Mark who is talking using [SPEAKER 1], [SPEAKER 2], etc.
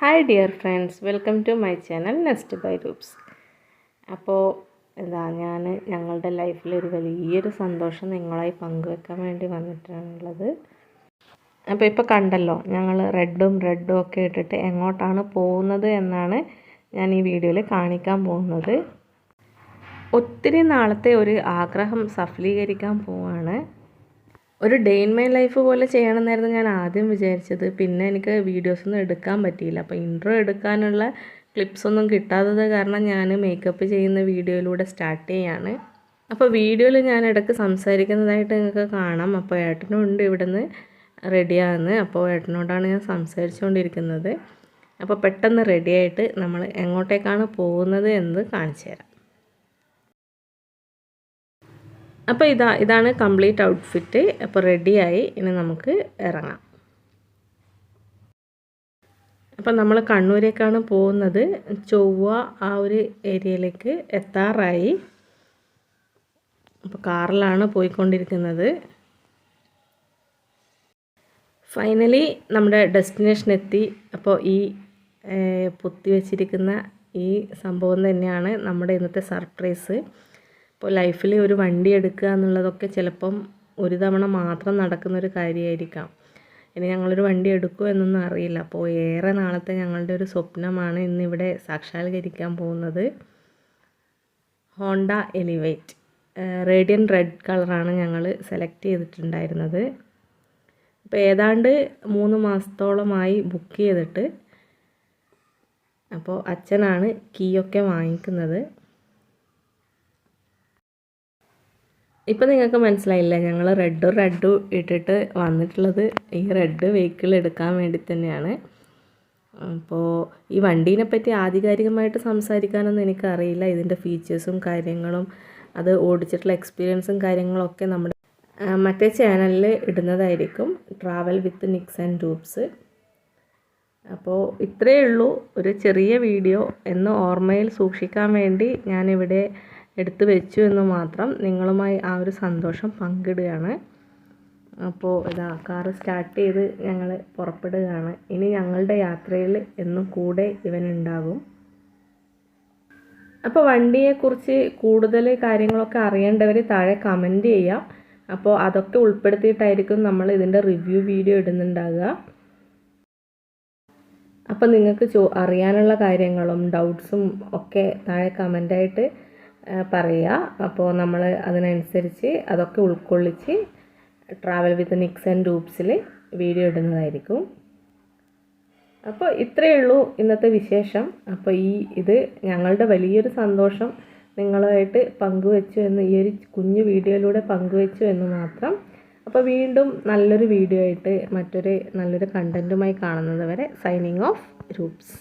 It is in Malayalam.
[SPEAKER 1] Hi dear friends, welcome to my channel nest by Roops. അപ്പോൾ ഞങ്ങളുടെ ലൈഫിലൊരു വലിയൊരു സന്തോഷം നിങ്ങളായി പങ്കുവെക്കാൻ വേണ്ടി വന്നിട്ടാണുള്ളത്. അപ്പോൾ ഇപ്പോൾ കണ്ടല്ലോ, ഞങ്ങൾ റെഡും ഒക്കെ ഇട്ടിട്ട് എങ്ങോട്ടാണ് പോകുന്നത് എന്നാണ് ഞാൻ ഈ വീഡിയോയിൽ കാണിക്കാൻ പോകുന്നത്. ഒത്തിരി നാളത്തെ ഒരു ആഗ്രഹം സഫലീകരിക്കാൻ പോവാണ്. ഒരു ഡേ ഇൻ മൈ ലൈഫ് പോലെ ചെയ്യണമെന്നായിരുന്നു ഞാൻ ആദ്യം വിചാരിച്ചത്. പിന്നെ എനിക്ക് വീഡിയോസൊന്നും എടുക്കാൻ പറ്റിയില്ല. അപ്പോൾ ഇൻട്രോ എടുക്കാനുള്ള ക്ലിപ്സൊന്നും കിട്ടാത്തത് കാരണം ഞാൻ മേക്കപ്പ് ചെയ്യുന്ന വീഡിയോയിലൂടെ സ്റ്റാർട്ട് ചെയ്യാണ്. അപ്പോൾ വീഡിയോയിൽ ഞാൻ ഇടയ്ക്ക് സംസാരിക്കുന്നതായിട്ട് നിങ്ങൾക്ക് കാണാം. അപ്പോൾ ഏട്ടനും ഉണ്ട് ഇവിടുന്ന് റെഡിയാകുന്നത്. അപ്പോൾ ഏട്ടനോടാണ് ഞാൻ സംസാരിച്ചുകൊണ്ടിരിക്കുന്നത്. അപ്പോൾ പെട്ടെന്ന് റെഡിയായിട്ട് നമ്മൾ എങ്ങോട്ടേക്കാണ് പോകുന്നത് എന്ന് കാണിച്ചു തരാം. അപ്പോൾ ഇതാണ് കംപ്ലീറ്റ് ഔട്ട്ഫിറ്റ്. അപ്പോൾ റെഡിയായി, ഇനി നമുക്ക് ഇറങ്ങാം. അപ്പോൾ നമ്മൾ കണ്ണൂരേക്കാണ് പോകുന്നത്. ചൊവ്വ ആ ഒരു ഏരിയയിലേക്ക് എത്താറായി. അപ്പോൾ കാറിലാണ് പോയിക്കൊണ്ടിരിക്കുന്നത്. ഫൈനലി നമ്മുടെ ഡെസ്റ്റിനേഷൻ എത്തി. അപ്പോൾ ഈ പൊത്തി വെച്ചിരിക്കുന്ന ഈ സംഭവം തന്നെയാണ് നമ്മുടെ ഇന്നത്തെ സർപ്രൈസ്. ഇപ്പോൾ ലൈഫിൽ ഒരു വണ്ടി എടുക്കുക എന്നുള്ളതൊക്കെ ചിലപ്പം ഒരു തവണ മാത്രം നടക്കുന്നൊരു കാര്യമായിരിക്കാം. ഇനി ഞങ്ങളൊരു വണ്ടി എടുക്കുമോ എന്നൊന്നും അറിയില്ല. അപ്പോൾ ഏറെ നാളത്തെ ഞങ്ങളുടെ ഒരു സ്വപ്നമാണ് ഇന്നിവിടെ സാക്ഷാത്കരിക്കാൻ പോകുന്നത്. ഹോണ്ട എലിവേറ്റ് റേഡിയൻ റെഡ് കളറാണ് ഞങ്ങൾ സെലക്ട് ചെയ്തിട്ടുണ്ടായിരുന്നത്. അപ്പോൾ ഏതാണ്ട് 3 മാസത്തോളമായി ബുക്ക് ചെയ്തിട്ട്. അപ്പോൾ അച്ഛനാണ് കീയൊക്കെ വാങ്ങിക്കുന്നത്. ഇപ്പോൾ നിങ്ങൾക്ക് മനസ്സിലായില്ല, ഞങ്ങൾ റെഡ് ഇട്ടിട്ട് വന്നിട്ടുള്ളത് ഈ റെഡ് വെഹിക്കിൾ എടുക്കാൻ വേണ്ടി തന്നെയാണ്. അപ്പോൾ ഈ വണ്ടീനെ പറ്റി ആധികാരികമായിട്ട് സംസാരിക്കാനൊന്നും എനിക്കറിയില്ല. ഇതിൻ്റെ ഫീച്ചേഴ്സും കാര്യങ്ങളും അത് ഓടിച്ചിട്ടുള്ള എക്സ്പീരിയൻസും കാര്യങ്ങളൊക്കെ നമ്മുടെ മറ്റേ ചാനലിൽ ഇടുന്നതായിരിക്കും, ട്രാവൽ വിത്ത് നിക്സ് ആൻഡ് റൂപ്സ്. അപ്പോൾ ഇത്രയേ ഉള്ളൂ, ഒരു ചെറിയ വീഡിയോ എന്ന് ഓർമ്മയിൽ സൂക്ഷിക്കാൻ വേണ്ടി ഞാനിവിടെ എടുത്തു വെച്ചു എന്ന് മാത്രം. നിങ്ങളുമായി ആ ഒരു സന്തോഷം പങ്കിടുകയാണ്. അപ്പോൾ കാറ് സ്റ്റാർട്ട് ചെയ്ത് ഞങ്ങൾ പുറപ്പെടുകയാണ്. ഇനി ഞങ്ങളുടെ യാത്രയിൽ എന്നും കൂടെ ഇവനുണ്ടാകും. അപ്പോൾ വണ്ടിയെക്കുറിച്ച് കൂടുതൽ കാര്യങ്ങളൊക്കെ അറിയേണ്ടവർ താഴെ കമൻറ്റ് ചെയ്യാം. അപ്പോൾ അതൊക്കെ ഉൾപ്പെടുത്തിയിട്ടായിരിക്കും നമ്മൾ ഇതിൻ്റെ റിവ്യൂ വീഡിയോ ഇടുന്നുണ്ടാകുക. അപ്പോൾ നിങ്ങൾക്ക് അറിയാനുള്ള കാര്യങ്ങളും ഡൗട്ട്സും ഒക്കെ താഴെ കമൻ്റായിട്ട് പറയുക. അപ്പോൾ നമ്മൾ അതിനനുസരിച്ച് അതൊക്കെ ഉൾക്കൊള്ളിച്ച് ട്രാവൽ വിത്ത് നിക്സ് ആൻഡ് റൂപ്സിൽ വീഡിയോ ഇടുന്നതായിരിക്കും. അപ്പോൾ ഇത്രയേ ഉള്ളൂ ഇന്നത്തെ വിശേഷം. അപ്പോൾ ഇത് ഞങ്ങളുടെ വലിയൊരു സന്തോഷം നിങ്ങളുമായിട്ട് പങ്കുവെച്ചു എന്ന്, ഈ ഒരു കുഞ്ഞു വീഡിയോയിലൂടെ പങ്കുവെച്ചു എന്ന് മാത്രം. അപ്പോൾ വീണ്ടും നല്ലൊരു വീഡിയോ ആയിട്ട് മറ്റൊരു നല്ലൊരു കണ്ടൻറ്റുമായി കാണുന്നത് വരെ സൈനിങ് ഓഫ് റൂപ്സ്.